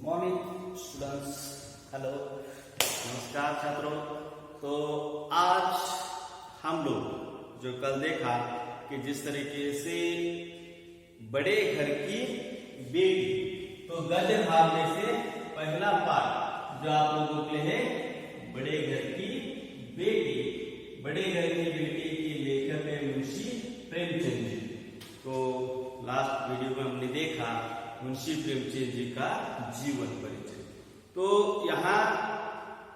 Morning students, hello, नमस्कार छात्रों। तो आज हम लोग जो कल देखा कि जिस तरीके से बड़े घर की बेटी, तो गद्य भाग में से पहला पाठ जो आप लोगों के लिए है, बड़े घर की बेटी। बड़े घर की बेटी के लेखक है मुंशी प्रेमचंद जी। तो लास्ट वीडियो में हमने देखा मुंशी प्रेमचंद जी का जीवन परिचय। तो यहाँ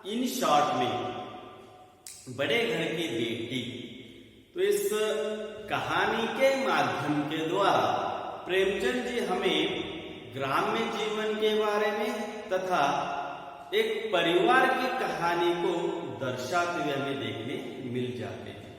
इन शॉर्ट में बड़े घर की बेटी, तो इस कहानी के माध्यम के द्वारा प्रेमचंद जी हमें ग्राम्य जीवन के बारे में तथा एक परिवार की कहानी को दर्शाते हुए हमें देखने मिल जाते हैं।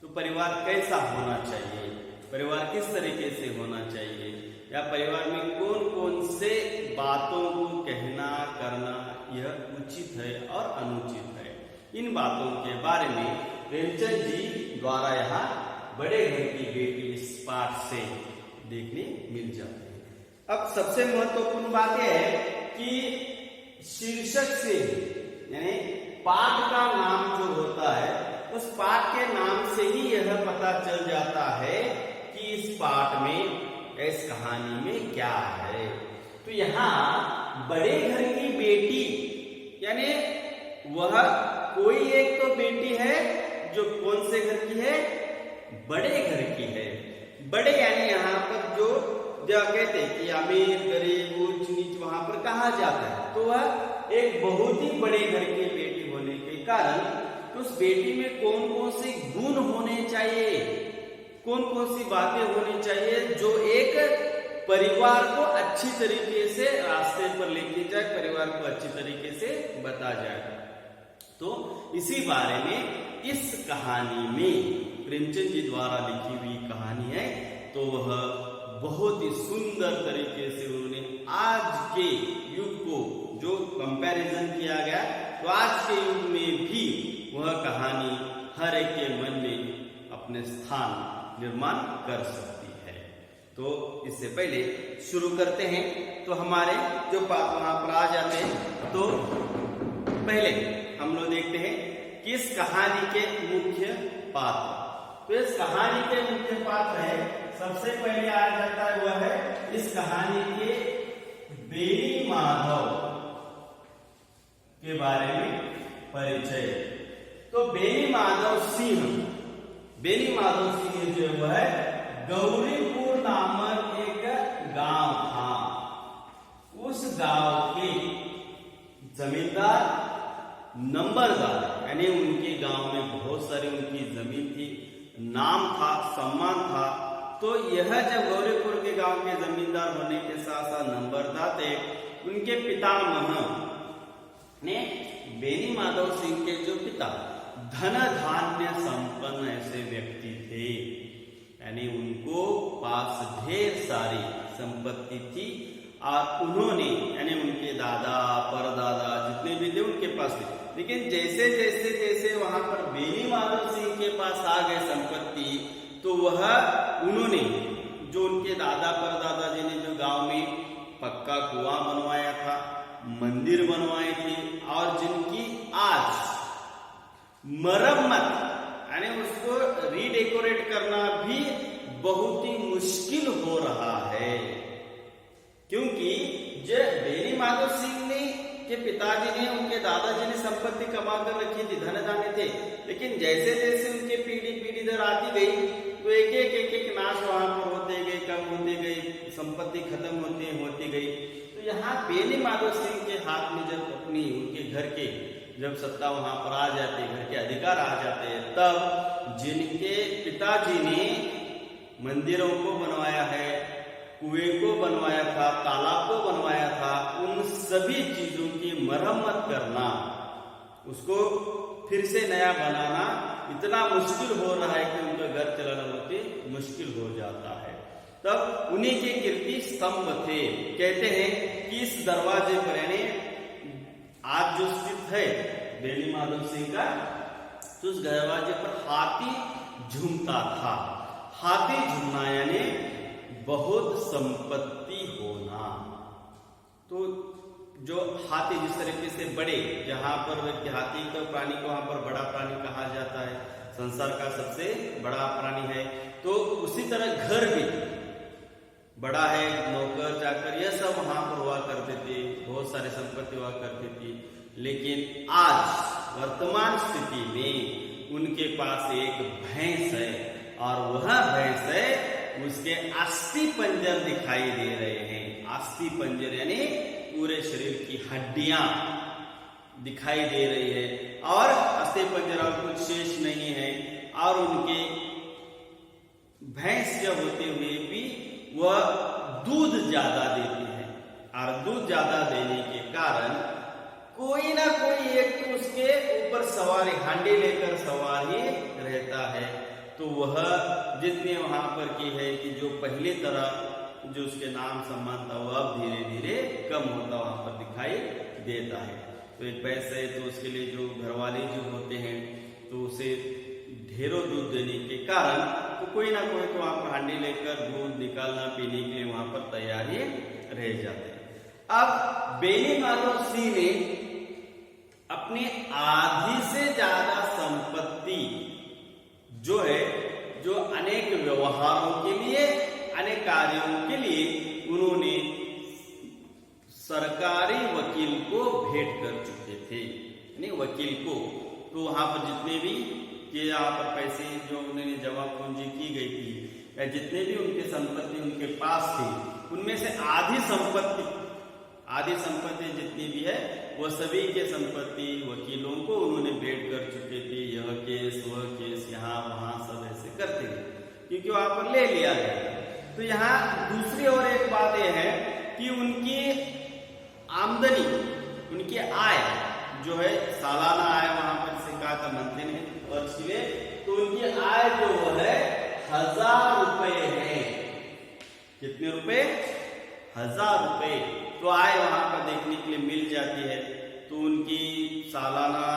तो परिवार कैसा होना चाहिए, परिवार किस तरीके से होना चाहिए, या परिवार में कौन कौन से बातों को कहना करना यह उचित है और अनुचित है, इन बातों के बारे में प्रेमचंद जी द्वारा यहाँ बड़े घर की बेटी इस पाठ से देखने मिल जाते हैं। अब सबसे महत्वपूर्ण बात यह है कि शीर्षक से, यानी पाठ का नाम जो होता है, उस पाठ के नाम से ही यह पता चल जाता है कि इस पाठ में, इस कहानी में क्या है। तो यहाँ बड़े घर की बेटी, यानी वह कोई एक तो बेटी है जो कौन से घर की है, बड़े घर की है। बड़े यानी यहाँ पर जो कहते हैं कि अमीर गरीब ऊंच नीच वहां पर कहा जाता है, तो वह एक बहुत ही बड़े घर की बेटी होने के कारण तो उस बेटी में कौन कौन से गुण होने चाहिए, कौन कौन सी बातें होनी चाहिए जो एक परिवार को अच्छी तरीके से रास्ते पर लेके जाए, परिवार को अच्छी तरीके से बता जाए। तो इसी बारे में इस कहानी में प्रेमचंद जी द्वारा लिखी हुई कहानी है। तो वह बहुत ही सुंदर तरीके से उन्होंने आज के युग को जो कंपैरिजन किया गया, तो आज के युग में भी वह कहानी हर एक के मन में अपने स्थान निर्माण कर सकती है। तो इससे पहले शुरू करते हैं। तो हमारे जो वहां पर आ जाते हैं, तो पहले हम लोग देखते हैं कि इस कहानी के मुख्य पात्र। तो इस कहानी के मुख्य पात्र है, सबसे पहले आ जाता है वह है इस कहानी के बेनी माधव के बारे में परिचय। तो बेनी माधव सिंह जो वह है गौरीपुर नामक एक गांव था। उस गांव के जमींदार नंबरदार, यानी उनके गांव में बहुत सारी उनकी जमीन थी, नाम था, सम्मान था। तो यह जब गौरीपुर के गांव के जमींदार होने के साथ साथ नंबरदार थे, उनके पितामह ने बेनी माधव सिंह के जो पिता धन धान्य संपन्न ऐसे व्यक्ति थे, यानी उनको पास ढेर सारी संपत्ति थी। और उन्होंने, यानी उनके दादा परदादा जितने भी थे उनके पास थे, लेकिन जैसे जैसे जैसे वहां पर बेनी माधव सिंह के पास आ गए संपत्ति, तो वह उन्होंने जो उनके दादा परदादा जी ने जो गांव में पक्का कुआं बनवाया था, मंदिर बनवाए थे, और जिनकी आज मरम्मत, यानी उसको रीडेकोरेट करना भी बहुत ही मुश्किल हो रहा है, क्योंकि जो बेनी माधव सिंह ने के पिताजी ने, उनके दादाजी ने संपत्ति कमा कर रखी थी, धन धान्य थे, लेकिन जैसे जैसे उनके पीढ़ी दर आती गई, तो एक नाश वहां पर होते गए, कम होती गई, संपत्ति खत्म होती गई। तो यहाँ बेनी माधव सिंह के हाथ में जब अपनी उनके घर के जब सत्ता वहां पर आ जाती है, घर के अधिकार आ जाते हैं, तब जिनके पिताजी ने मंदिरों को बनवाया है, कुएं को बनवाया था, तालाब को बनवाया था, उन सभी चीजों की मरम्मत करना, उसको फिर से नया बनाना इतना मुश्किल हो रहा है कि उनका घर चलाना बहुत ही मुश्किल हो जाता है। तब उन्हीं के कीर्ति स्तंभ थे। कहते हैं कि इस दरवाजे पर, यानी आज जो स्थित है बेनी माधव सिंह का, तो उस दरवाजे पर हाथी झूमता था। हाथी झूमना यानी बहुत संपत्ति होना। तो जो हाथी जिस तरीके से बड़े, जहां पर व्यक्ति हाथी का प्राणी को वहां पर बड़ा प्राणी कहा जाता है, संसार का सबसे बड़ा प्राणी है, तो उसी तरह घर भी बड़ा है, नौकर चाकर यह सब वहां पर हुआ करते थे, बहुत सारी संपत्ति हुआ करती थी। लेकिन आज वर्तमान स्थिति में उनके पास एक भैंस है और वह भैंस है, उसके अस्थि पंजर दिखाई दे रहे हैं। अस्थि पंजर यानी पूरे शरीर की हड्डियां दिखाई दे रही है और अस्थि पंजर और कुछ शेष नहीं है। और उनके भैंस जब होते हुए भी वह दूध ज्यादा देती है और दूध ज्यादा देने के कारण कोई ना कोई एक तो उसके ऊपर सवारी, हांडी लेकर सवार ही रहता है। तो वह जितने वहां पर की है कि जो पहले तरह जो उसके नाम सम्मान था वह अब धीरे धीरे कम होता वहां पर दिखाई देता है। तो एक भैंस है तो उसके लिए जो घरवाले जो होते हैं तो उसे ढेरों दूध देने के कारण तो कोई ना कोई तो वहां पर हांडी लेकर दूध निकालना पीने के लिए वहां पर तैयार ही रह जाते हैं। अब बेनी माधव सिंह ने अपने आधी से ज्यादा संपत्ति जो है, जो अनेक व्यवहारों के लिए, अनेक कार्यों के लिए उन्होंने सरकारी वकील को भेंट कर चुके थे, यानी वकील को। तो वहां पर जितने भी कि यहाँ पर पैसे जो उन्होंने जमा पूंजी की गई थी या जितने भी उनके संपत्ति उनके पास थी, उनमें से आधी संपत्ति जितनी भी है वो सभी के संपत्ति वकीलों को उन्होंने भेंट कर चुके थे। यह केस वह केस, यहाँ वहां सब ऐसे करते थे क्योंकि वहां पर ले लिया गया। तो यहाँ दूसरी और एक बात यह है कि उनकी आमदनी, उनकी आय जो है, सालाना आय वहां पर से कहा था मंत्री ने वर्ष में, तो उनकी आय जो वो है 1000 रुपए है। कितने रुपए? 1000 रुपए। तो आय वहां पर देखने के लिए मिल जाती है। तो उनकी सालाना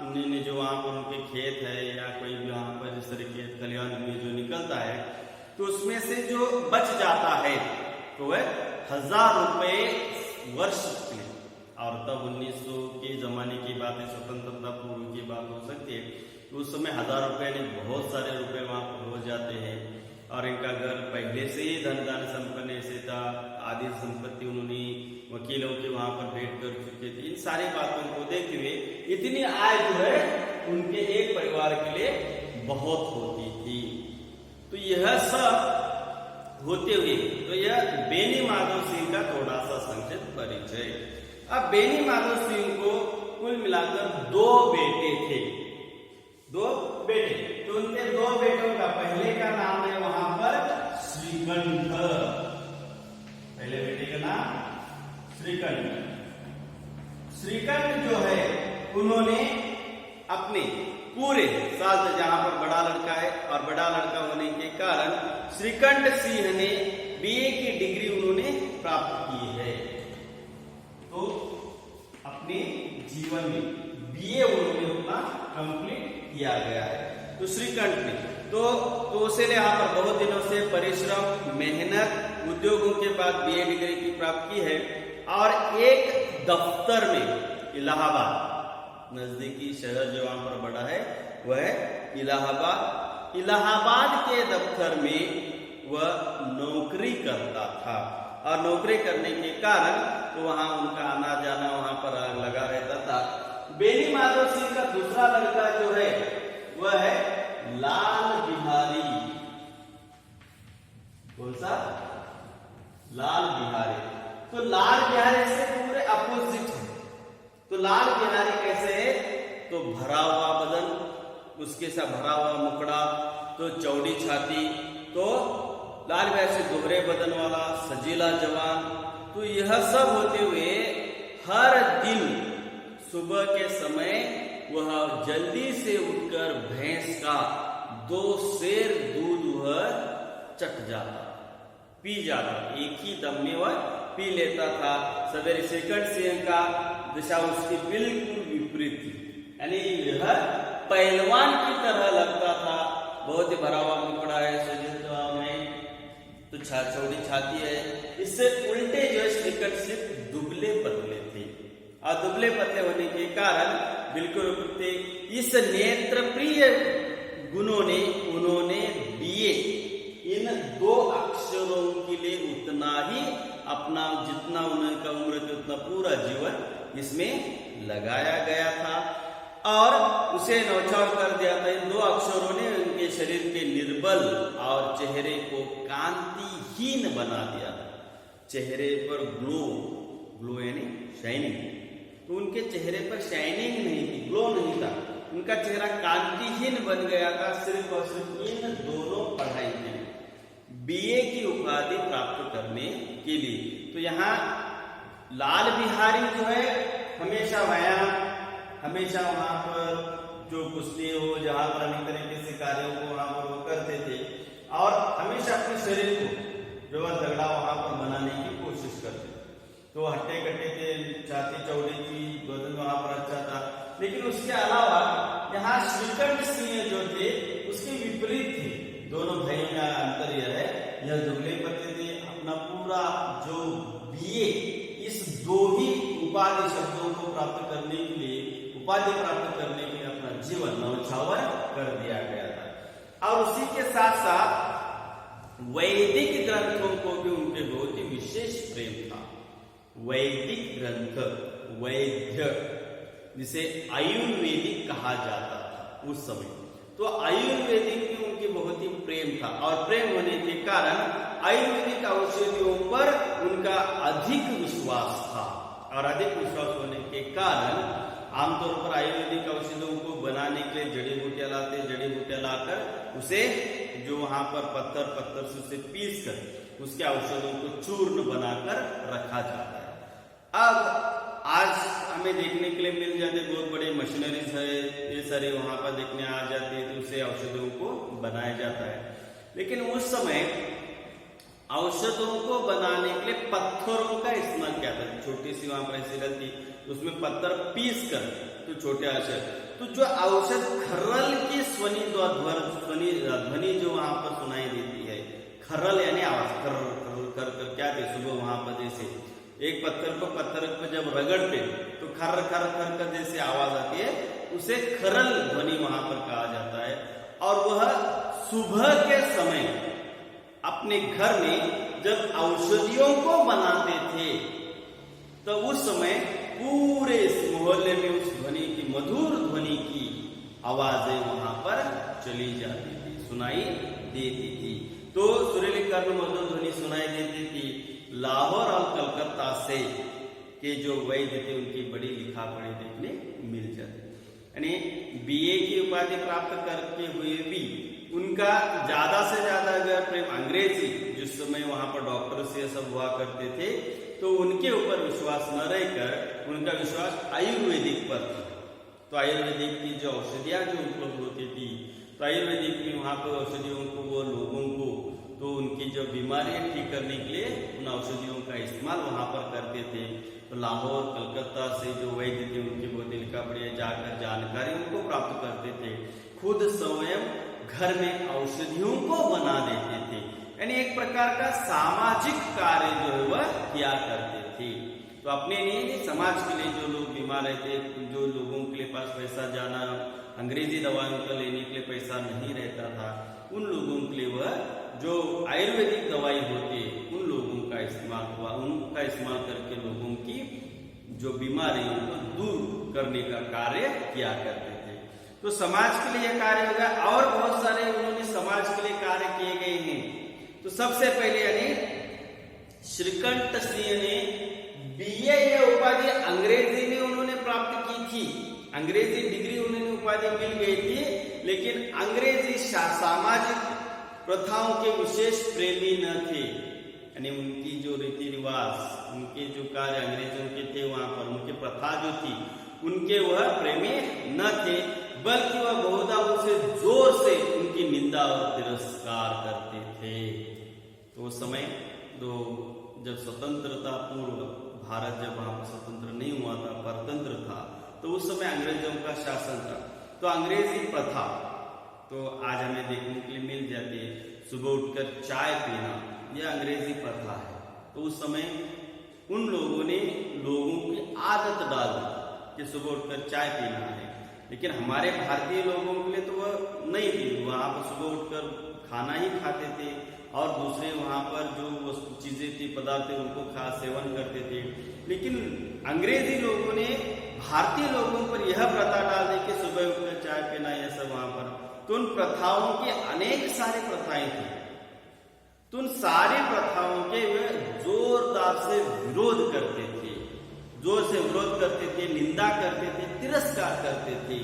उन्होंने जो वहां पर उनके खेत है या कोई भी वहां पर जिस तरह के खलिहान में जो निकलता है तो उसमें से जो बच जाता है तो वह 1000 रुपए वर्ष में। और तब 1900 के जमाने की बात है, स्वतंत्रता पूर्व की बात हो सकती है, तो उस समय 1000 रुपए ने बहुत सारे रुपए वहां पर हो जाते हैं। और इनका घर पहले से ही धन संपन्न ऐसे था, आदि संपत्ति उन्होंने वकीलों के वहां पर भेंट कर चुके थे। इन सारी बातों को देखते हुए इतनी आय जो है उनके एक परिवार के लिए बहुत होती थी। तो यह सब होते हुए तो यह बेनी माधव सिंह का थोड़ा सा संक्षिप्त परिचय। अब बेनी माधव सिंह को कुल मिलाकर 2 बेटे थे, 2 बेटे। तो उनके 2 बेटों का पहले का नाम है वहां पर श्रीकंठ, पहले बेटे का नाम श्रीकंठ। श्रीकंठ जो है उन्होंने अपने पूरे साल, जहां पर बड़ा लड़का है और बड़ा लड़का होने के कारण श्रीकंठ सिंह ने बीए की डिग्री उन्होंने प्राप्त की है। तो अपने जीवन में बीए उन्होंने अपना कंप्लीट किया गया है। तो श्रीकंठ ने तो उसे यहाँ पर बहुत दिनों से परिश्रम, मेहनत, उद्योगों के बाद बीए डिग्री की प्राप्त की है। और एक दफ्तर में, इलाहाबाद नजदीकी शहर जो वहां पर बड़ा है वह इलाहाबाद के दफ्तर में वह नौकरी करता था। और नौकरी करने के कारण तो वहां उनका आना जाना वहां पर लगा रहता था। बेनी माधव सिंह का दूसरा लड़का जो है वह है लाल बिहारी। कौन सा? लाल बिहारी। तो लाल बिहारी से पूरे अपोजिट है। तो लाल बिहारी कैसे है? तो भरा हुआ बदन, उसके साथ भरा हुआ मुखड़ा, तो चौड़ी छाती, तो लाल बिहारी से दोहरे बदन वाला सजीला जवान। तो यह सब होते हुए हर दिन सुबह के समय वह जल्दी से उठकर भैंस का 2 सेर दूध वह चट जाता, पी जाता, एक ही दम में वह पी लेता था। सवेरे श्रीकंठ सिंह का दिशा उसकी बिल्कुल विपरीत थी, यानी यह पहलवान की तरह लगता था। बहुत ही भरा हुआ मुखड़ा है, सजील जवान है, तो चौड़ी छाती है। इससे उल्टे जो है श्रीकंठ सिंह दुबले पतले थे। और दुबले पतले होने के कारण बिल्कुल इस नेत्र प्रिय गुणों ने उन्होंने बीए इन 2 अक्षरों के लिए उतना ही अपना जितना उनका उम्र थी उतना पूरा जीवन इसमें लगाया गया था और उसे न्यौछावर कर दिया था। इन 2 अक्षरों ने उनके शरीर के निर्बल और चेहरे को कांतिहीन बना दिया था। चेहरे पर ग्लो यानी शाइनिंग, तो उनके चेहरे पर शाइनिंग नहीं थी, ग्लो नहीं था, उनका चेहरा कांतिहीन बन गया था सिर्फ और सिर्फ इन दोनों पढ़ाई के लिए, बीए की उपाधि प्राप्त करने के लिए। तो यहाँ लाल बिहारी जो है हमेशा वहां पर जो कुश्ती हो जहां पर अनेक तरीके से कार्यों को वहां पर वो करते थे और हमेशा अपने शरीर को जो वह तगड़ा वहां पर बनाने की कोशिश करते थे। तो हट्टे कट्टे थे, छाती चौड़ी थी, वजन वहां पर अच्छा था। लेकिन उसके अलावा यहाँ श्रीकंठ सिंह जो थे उसके विपरीत थे। दोनों भाइयों का अंतर यह है, यह दुबले पतले थे, अपना पूरा जो बीए इस 2 ही उपाधि शब्दों को प्राप्त करने के लिए अपना जीवन न्यौछावर कर दिया गया था। और उसी के साथ साथ वैदिक ग्रंथों को भी उनके बहुत ही विशेष प्रेम था। वैदिक ग्रंथ, वैद्य जिसे आयुर्वेदिक कहा जाता था उस समय, तो आयुर्वेदिक में उनके बहुत ही प्रेम था और प्रेम होने के कारण आयुर्वेदिक औषधियों पर उनका अधिक विश्वास था और अधिक विश्वास होने के कारण आमतौर पर आयुर्वेदिक औषधियों को बनाने के लिए जड़ी बूटियां लाते, जड़ी बूटियां लाकर उसे जो वहां पर पत्थर से उसे पीस कर उसके औषधों को चूर्ण बनाकर रखा जाता है। अब आज हमें देखने के लिए मिल जाते बहुत बड़ी मशीनरीज है, ये सारे वहां पर देखने आ जाते हैं, तो उसे औषधों को बनाया जाता है। लेकिन उस समय औषधों को बनाने के लिए पत्थरों का इस्तेमाल किया था। छोटी सी वहां पर ऐसी रहती, उसमें पत्थर पीस कर तो छोटे औषध, तो जो औषध खर्रल की ध्वनि जो वहां पर सुनाई देती है, खर्रल यानी आवाज कर क्या थे सुबह वहां पर जैसे एक पत्थर को जब रगड़ते तो खर खर खर कर जैसे आवाज आती है, उसे खरल ध्वनि वहां पर कहा जाता है। और वह सुबह के समय अपने घर में जब औषधियों को बनाते थे तो उस समय पूरे इस मोहल्ले में उस ध्वनि की, मधुर ध्वनि की आवाजें वहां पर चली जाती थी, सुनाई देती थी। तो सुरीली कर्ण मधुर ध्वनि सुनाई देती थी। लाहौर और कलकत्ता से के जो वैद्य थे उनकी बड़ी लिखा पढ़ी देखने मिल जाती। यानी बीए की उपाधि प्राप्त करते हुए भी उनका ज्यादा से ज्यादा अगर प्रेम अंग्रेजी, जिस समय वहां पर डॉक्टर से सब हुआ करते थे, तो उनके ऊपर विश्वास न रहकर उनका विश्वास आयुर्वेदिक पर था। तो आयुर्वेदिक की जो औषधियां जो उपलब्ध होती थी, तो आयुर्वेदिक में वहां पर औषधियों को वो लोगों को तो उनकी जो बीमारियां ठीक करने के लिए उन औषधियों का इस्तेमाल वहां पर करते थे। तो लाहौर कलकत्ता से जो वैद्य थे उनकी बहुत लिखा पढ़ी जाकर जानकारी उनको प्राप्त करते थे। खुद स्वयं घर में औषधियों को बना देते थे, यानी एक प्रकार का सामाजिक कार्य जो है वह किया करते थे। तो अपने लिए समाज के लिए जो लोग बीमार रहते, जो लोगों के लिए पास पैसा जाना, अंग्रेजी दवाइयों का लेने के लिए पैसा नहीं रहता था, उन लोगों के लिए वह जो आयुर्वेदिक दवाई होती है उन लोगों का इस्तेमाल हुआ, उनका इस्तेमाल करके लोगों की जो बीमारियों को दूर करने का कार्य किया करते थे। तो समाज के लिए यह कार्य हो गया और बहुत सारे उन्होंने समाज के लिए कार्य किए गए हैं। तो सबसे पहले यानी श्रीकंठ सिंह ने बीए उपाधि अंग्रेजी में उन्होंने प्राप्त की थी, अंग्रेजी डिग्री उन्होंने उपाधि मिल गई थी, लेकिन अंग्रेजी सामाजिक प्रथाओं के विशेष प्रेमी न थे। यानी उनकी जो रीति रिवाज, उनके जो कार्य अंग्रेजों के थे वहां पर, उनकी प्रथा जो थी उनके वह प्रेमी न थे, बल्कि वह बहुधा उनसे जोर से उनकी निंदा और तिरस्कार करते थे। तो उस समय तो जब स्वतंत्रता पूर्व भारत जब वहां पर स्वतंत्र नहीं हुआ था, परतंत्र था, तो उस समय अंग्रेजों का शासन था। तो अंग्रेजी प्रथा तो आज हमें देखने के लिए मिल जाती है, सुबह उठकर चाय पीना, यह अंग्रेजी प्रथा है। तो उस समय उन लोगों ने लोगों की आदत डाल कि सुबह उठकर चाय पीना है, लेकिन हमारे भारतीय लोगों के लिए तो वह नहीं थी। वहां पर सुबह उठकर खाना ही खाते थे और दूसरे वहां पर जो चीजें थी, पदार्थ थे, उनको सेवन करते थे। लेकिन अंग्रेजी लोगों ने भारतीय लोगों पर यह प्रथा डाल दी कि सुबह उठकर चाय पीना, यह सब वहां पर। तो उन प्रथाओं के अनेक सारे प्रथाएं थी, तो उन सारी प्रथाओं के वे जोरदार से विरोध करते थे, जोर से विरोध करते थे, निंदा करते थे, तिरस्कार करते थे।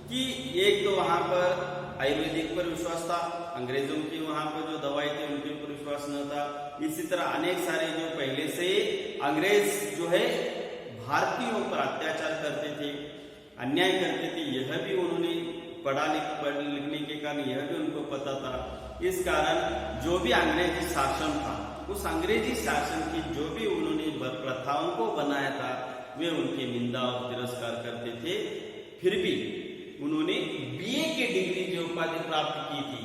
कि एक तो वहां पर आयुर्वेदिक पर विश्वास था, अंग्रेजों की वहां पर जो दवाई थी उनके ऊपर विश्वास न था। इसी तरह अनेक सारे जो पहले से अंग्रेज जो है भारतीयों पर अत्याचार करते थे, अन्याय करते थे, यह भी उन्होंने पढ़ लिखने के कारण यह भी उनको पता था। इस कारण जो भी अंग्रेजी शासन था, उस अंग्रेजी शासन की जो भी उन्होंने प्रथाओं को बनाया था, वे उनकी निंदा और तिरस्कार करते थे। फिर भी उन्होंने बीए की डिग्री जो उपाधि प्राप्त की थी,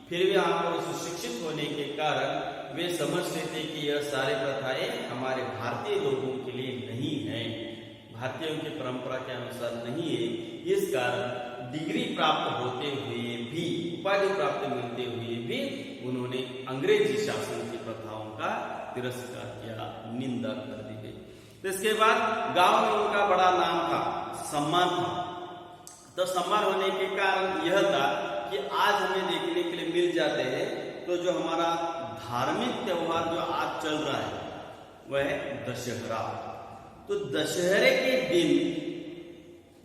फिर भी यहाँ पर सुशिक्षित होने के कारण वे समझते थे कि यह सारे प्रथाएं हमारे भारतीय लोगों के लिए नहीं है, भारतीयों की परंपरा के अनुसार नहीं है। इस कारण डिग्री प्राप्त होते हुए भी, उपाधि प्राप्त मिलते हुए भी उन्होंने अंग्रेजी शासन की प्रथाओं का तिरस्कार किया, निंदा कर दी गई। तो इसके बाद गांव में उनका बड़ा नाम था, सम्मान था। तो सम्मान होने के कारण यह था कि आज हमें देखने के लिए मिल जाते हैं। तो जो हमारा धार्मिक त्योहार जो आज चल रहा है वह है दशहरा। तो दशहरे के दिन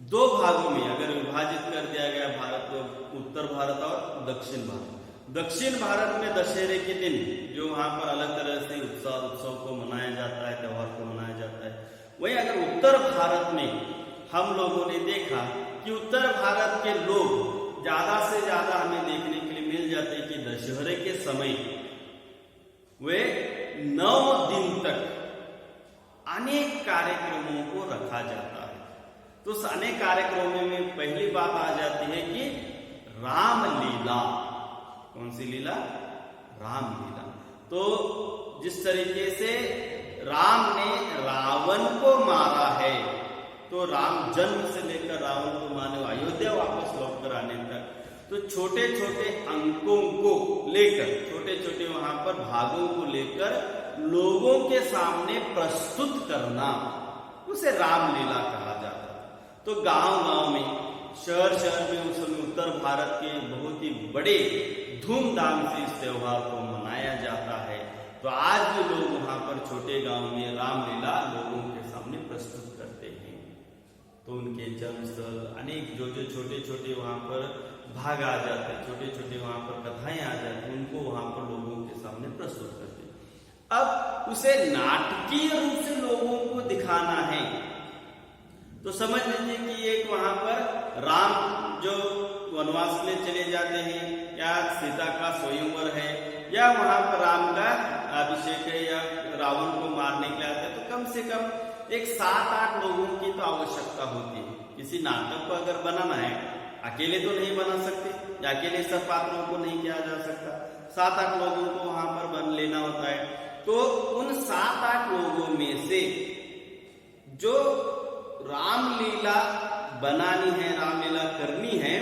दो भागों में अगर विभाजित कर दिया गया भारत को, उत्तर भारत और दक्षिण भारत। दक्षिण भारत में दशहरे के दिन जो वहां पर अलग तरह से उत्सव को मनाया जाता है, त्योहार को मनाया जाता है। वहीं अगर उत्तर भारत में हम लोगों ने देखा कि उत्तर भारत के लोग ज्यादा से ज्यादा हमें देखने के लिए मिल जाते हैं कि दशहरे के समय वे 9 दिन तक अनेक कार्यक्रमों को रखा जाता है। तो उस अनेक कार्यक्रमों में पहली बात आ जाती है कि रामलीला। कौन सी लीला? रामलीला। तो जिस तरीके से राम ने रावण को मारा है, तो राम जन्म से लेकर रावण को मारने, अयोध्या वापस लौटकर आने तक, तो छोटे छोटे अंकों को लेकर, छोटे छोटे वहां पर भागों को लेकर लोगों के सामने प्रस्तुत करना, उसे रामलीला कहा जाता है। तो गांव गांव में, शहर शहर में उस समय उत्तर भारत के बहुत ही बड़े धूमधाम से इस त्योहार को मनाया जाता है। तो आज भी लोग वहां पर छोटे गांव में रामलीला लोगों के सामने प्रस्तुत करते हैं। तो उनके जन्मस्थल अनेक जो छोटे छोटे वहां पर भाग आ जाते हैं, छोटे छोटे वहां पर कथाएं आ जाती हैं, उनको वहां पर लोगों के सामने प्रस्तुत करते हैं। अब उसे नाटकीय रूप से लोगों को दिखाना है, तो समझ लीजिए कि एक वहां पर राम जो वनवास के लिए चले जाते हैं, या सीता का स्वयंवर है, या वहां पर राम का अभिषेक है, या रावण को मारने के लिए आते हैं, तो कम से कम एक 7-8 लोगों की तो आवश्यकता होती है। किसी नाटक को अगर बनाना है, अकेले तो नहीं बना सकते, या अकेले सब पात्रों को नहीं किया जा सकता, 7-8 लोगों को वहां पर बन लेना होता है। तो उन 7-8 लोगों में से जो रामलीला बनानी है, रामलीला करनी है,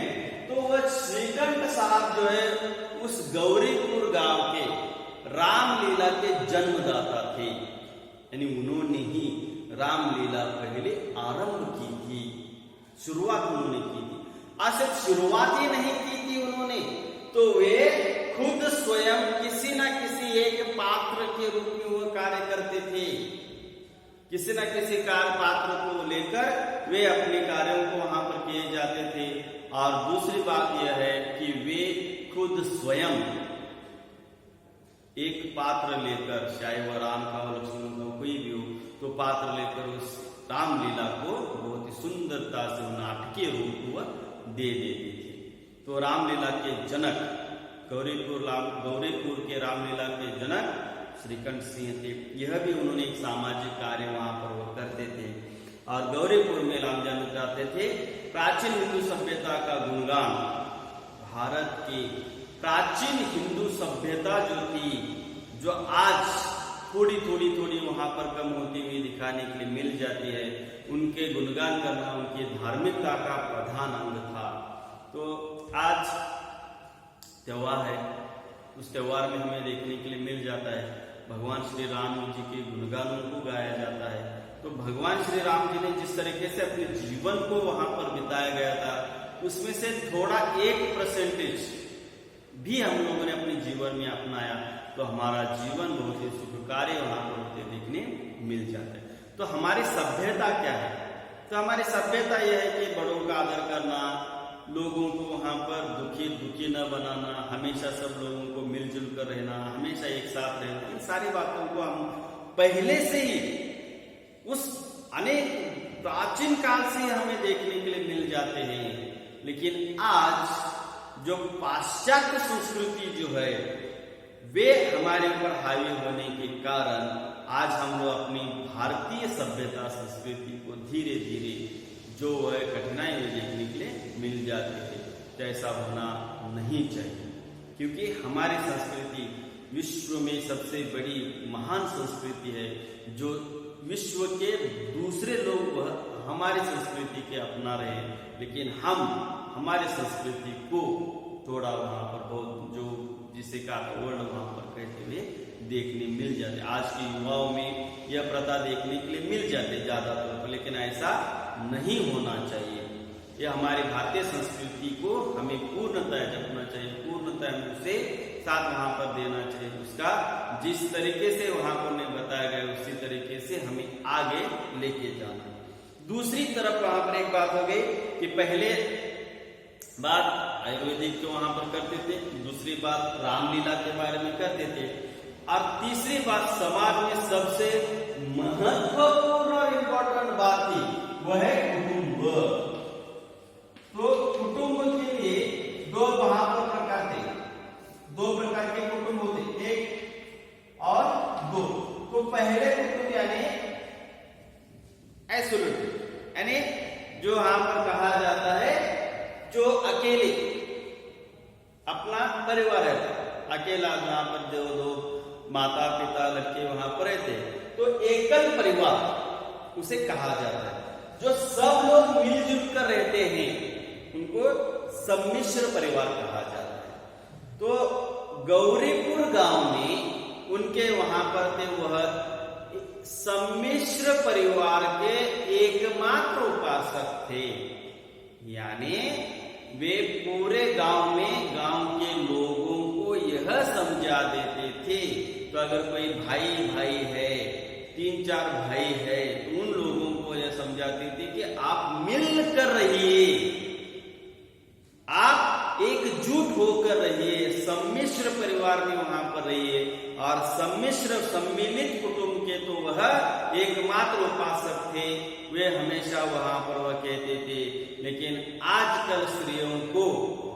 तो वह श्रीकंठ साहब जो है उस गौरीपुर गांव के रामलीला के जन्मदाता थे। यानी उन्होंने ही रामलीला पहले आरंभ की थी, शुरुआत उन्होंने की थी। सिर्फ शुरुआत ही नहीं की थी उन्होंने, तो वे खुद स्वयं किसी न किसी एक पात्र के रूप में वो कार्य करते थे। किसी न किसी कार्य पात्र को लेकर वे अपने कार्यों को वहां पर किए जाते थे। और दूसरी बात यह है कि वे खुद स्वयं एक पात्र लेकर, चाहे वह राम का हो, लक्ष्मण का हो, कोई भी हो, तो पात्र लेकर उस रामलीला को बहुत ही सुंदरता से नाटकीय रूप वह दे देते थे। तो रामलीला के जनक गौरीपुर के रामलीला के जनक श्रीकंठ सिंह थे। यह भी उन्होंने एक सामाजिक कार्य वहां पर वो करते थे। और गौरीपुर में राम जन्म चाहते थे। प्राचीन हिंदू सभ्यता का गुणगान, भारत की प्राचीन हिंदू सभ्यता जो थी, जो आज थोड़ी थोड़ी थोड़ी वहां पर कम होती हुई दिखाने के लिए मिल जाती है। उनके गुणगान करना उनकी धार्मिकता का प्रधान अंग था। तो आज त्योहार है, उस त्योहार में हमें देखने के लिए मिल जाता है भगवान श्री राम जी के गुणगानों को गाया जाता है। तो भगवान श्री राम जी ने जिस तरीके से अपने जीवन को वहां पर बिताया गया था, उसमें से थोड़ा 1% भी हम लोगों ने अपने जीवन में अपनाया तो हमारा जीवन बहुत ही सुखकारी वहां पर होते देखने मिल जाता है। तो हमारी सभ्यता क्या है? तो हमारी सभ्यता यह है कि बड़ों का आदर करना, लोगों को वहां पर दुखी न बनाना, हमेशा सब लोगों को मिलजुल कर रहना, हमेशा एक साथ रहना, इन सारी बातों को हम पहले से ही उस अनेक प्राचीन काल से हमें देखने के लिए मिल जाते हैं। लेकिन आज जो पाश्चात्य संस्कृति जो है वे हमारे ऊपर हावी होने के कारण आज हम लोग अपनी भारतीय सभ्यता संस्कृति को धीरे धीरे जो है कठिनाई में देखने के लिए मिल जाते थे। तो ऐसा होना नहीं चाहिए, क्योंकि हमारी संस्कृति विश्व में सबसे बड़ी महान संस्कृति है। जो विश्व के दूसरे लोग हमारी संस्कृति के अपना रहे हैं, लेकिन हम हमारी संस्कृति को थोड़ा वहां पर बहुत जो जिसे का वर्ड वहां पर कहते हुए देखने मिल जाते। आज के युवाओं में यह प्रथा देखने के लिए मिल जाते ज्यादातर पर, लेकिन ऐसा नहीं होना चाहिए। यह हमारी भारतीय संस्कृति को हमें पूर्णतः जपना चाहिए, पूर्णतः उसे साथ वहां पर देना चाहिए। उसका जिस तरीके से वहां पर ने बताया गया उसी तरीके से हमें आगे लेके जाना है। दूसरी तरफ वहां पर एक बात हो गई कि पहले बात आयुर्वेदिक को वहां पर करते थे, दूसरी बात रामलीला के बारे में करते थे, और तीसरी बात समाज में सबसे महत्वपूर्ण और इम्पोर्टेंट बात थी वह है कुटुंब। तो कुटुंब के लिए दो वहां पर प्रकार थे, दो प्रकार के कुटुंब होते, एक और दो। तो पहले कुटुंब यानी आइसोलेटेड, यानी जो वहां पर कहा जाता है जो अकेले अपना परिवार है, अकेला जहां पर दो माता पिता लड़के वहां पर रहते, तो एकल परिवार उसे कहा जाता है। जो सब लोग मिलजुल कर रहते हैं उनको सम्मिश्र परिवार कहा जाता है। तो गौरीपुर गांव में उनके वहां पर थे वह सम्मिश्र परिवार के एकमात्र उपासक थे, यानी वे पूरे गांव में गांव के लोगों को यह समझा देते थे। तो अगर कोई भाई है, 3-4 भाई है, तो उन लोगों को यह समझाते थे कि आप मिल कर रहिए, आप एकजुट होकर रहिए, सम्मिश्र परिवार में वहां पर रहिए। और सम्मिश्र सम्मिलित कुटुंब के तो वह एकमात्र उपासक थे, वे हमेशा वहां पर वह कहते थे। लेकिन आजकल स्त्रियों को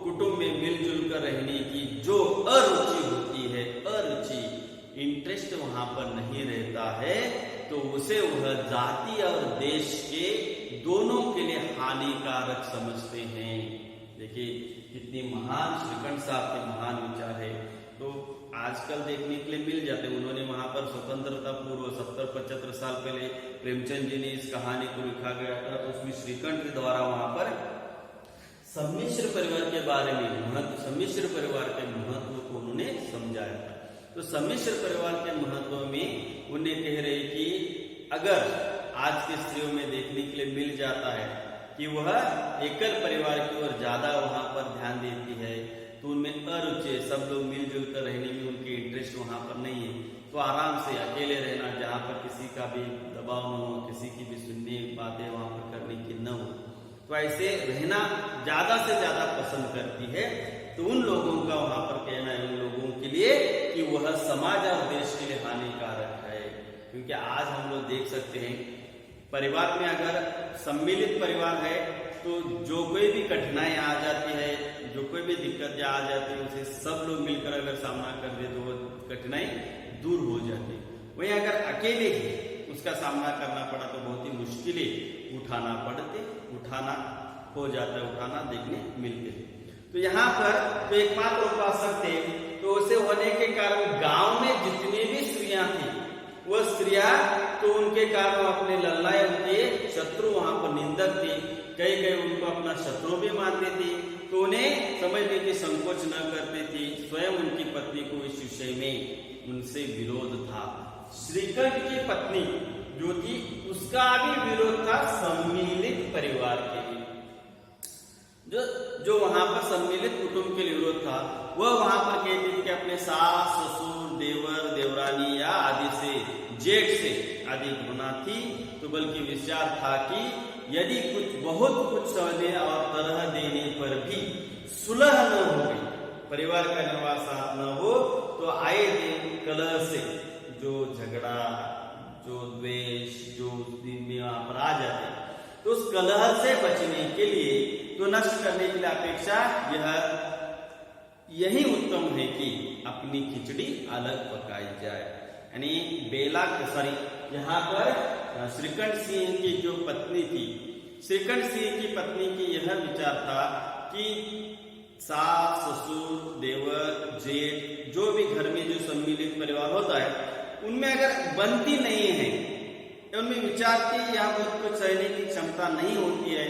कुटुंब में मिलजुल कर रहने की जो अरुचि होती है, अरुचि इंटरेस्ट वहां पर नहीं रहता है, तो उसे वह जाति और देश के दोनों के लिए हानिकारक समझते हैं। देखिए कितनी महान श्रीकंठ साहब के महान विचार है। तो आजकल देखने के लिए मिल जाते, उन्होंने वहां पर स्वतंत्रता पूर्व 70-75 साल पहले प्रेमचंद जी ने इस कहानी को लिखा गया था। तो उसमें श्रीकंठ के द्वारा वहां पर सम्मिश्र परिवार के बारे में सम्मिश्र परिवार के महत्व को उन्होंने समझाया था। तो सम्मिश्र परिवार के महत्व में उन्हें कह रहे कि अगर आज की स्त्रियों में देखने के लिए मिल जाता है कि वह एकल परिवार की ओर ज्यादा वहां पर ध्यान देती है, तो उनमें अरुचि, सब लोग मिलजुल कर रहने में उनके इंटरेस्ट वहां पर नहीं है, तो आराम से अकेले रहना, जहां पर किसी का भी दबाव न हो, किसी की भी सुनने बातें वहां पर करने की न हो, तो ऐसे रहना ज्यादा से ज्यादा पसंद करती है। तो उन लोगों का वहां पर कहना है उन लोगों के लिए कि वह समाज और देश के लिए हानिकारक है। क्योंकि आज हम लोग देख सकते हैं परिवार में अगर सम्मिलित परिवार है तो जो कोई भी कठिनाई आ जाती है, जो कोई भी दिक्कतें आ जाती है, उसे सब लोग मिलकर अगर सामना कर दे तो वो कठिनाई दूर हो जाती है। वहीं अगर अकेले ही उसका सामना करना पड़ा तो बहुत ही मुश्किलें उठाना हो जाता है, उठाना देखने मिलते हैं। तो यहाँ पर तो एकमात्र उपासक थे, तो उसे होने के कारण गांव में जितनी भी स्त्रियां थी वह स्त्रियां तो उनके कारण अपने लल्लाए, उनके शत्रु वहां पर निंदक थे, कई उनको अपना शत्रु भी मानते थे, तो उन्हें समझने की संकोच न करते थे। स्वयं उनकी पत्नी को इस विषय में उनसे विरोध था। श्रीकंठ की पत्नी जो थी उसका भी विरोध था सम्मिलित परिवार के लिए। जो वहां पर सम्मिलित कुटुंब के लिए विरोध था, वह वहां पर कहती थी कि अपने सास ससुर देवर देवरानी या आदि से, जेठ से आदि गुना थी, तो बल्कि विचार था कि यदि बहुत कुछ सहने और तरह देने पर भी सुलह न हो गई, परिवार का निवास न हो, तो आए दिन कलह से जो झगड़ा, जो द्वेष, जो में पर आ जाते, तो उस कलह से बचने के लिए, तो नष्ट करने के लिए अपेक्षा यही उत्तम है कि अपनी खिचड़ी अलग पकाई जाए। यानी यहाँ पर श्रीकंठ सिंह की जो पत्नी थी, श्रीकंठ सिंह की पत्नी की यह विचार था कि सास ससुर देवर जेठ जो भी घर में जो सम्मिलित परिवार होता है, उनमें अगर बनती नहीं है, उनमें विचार की या बहुत कुछ सहने की क्षमता नहीं होती है,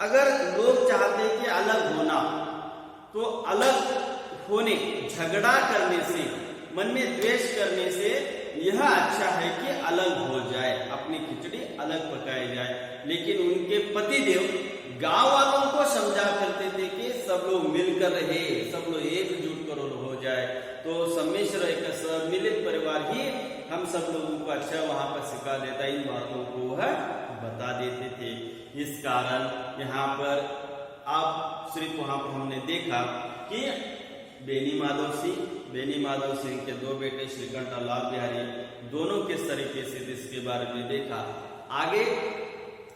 अगर लोग चाहते कि अलग होना, तो अलग होने, झगड़ा करने से, मन में द्वेष करने से यह अच्छा है कि अलग हो जाए, अपनी खिचड़ी अलग पकाई जाए। लेकिन उनके पतिदेव गांव वालों को समझा करते थे कि सब लोग मिलकर रहे, सब लोग एकजुट करो हो जाए, तो सम्मिश्र एक सम्मिलित परिवार ही हम सब लोगों को अच्छा वहां पर सिखा देता, इन बातों को वह बता देते थे। इस कारण यहाँ पर आप सिर्फ वहां पर हमने देखा कि बेनी माधव सिंह के दो बेटे श्रीकंठ और लाल बिहारी, दोनों किस तरीके से इसके बारे में देखा। आगे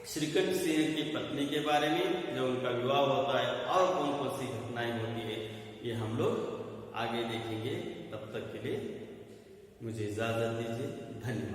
श्रीकंठ सिंह की पत्नी के बारे में, जो उनका विवाह होता है और कौन कौन सी घटनाएं होती है, ये हम लोग आगे देखेंगे। तब तक के लिए मुझे इजाजत दीजिए। धन्यवाद।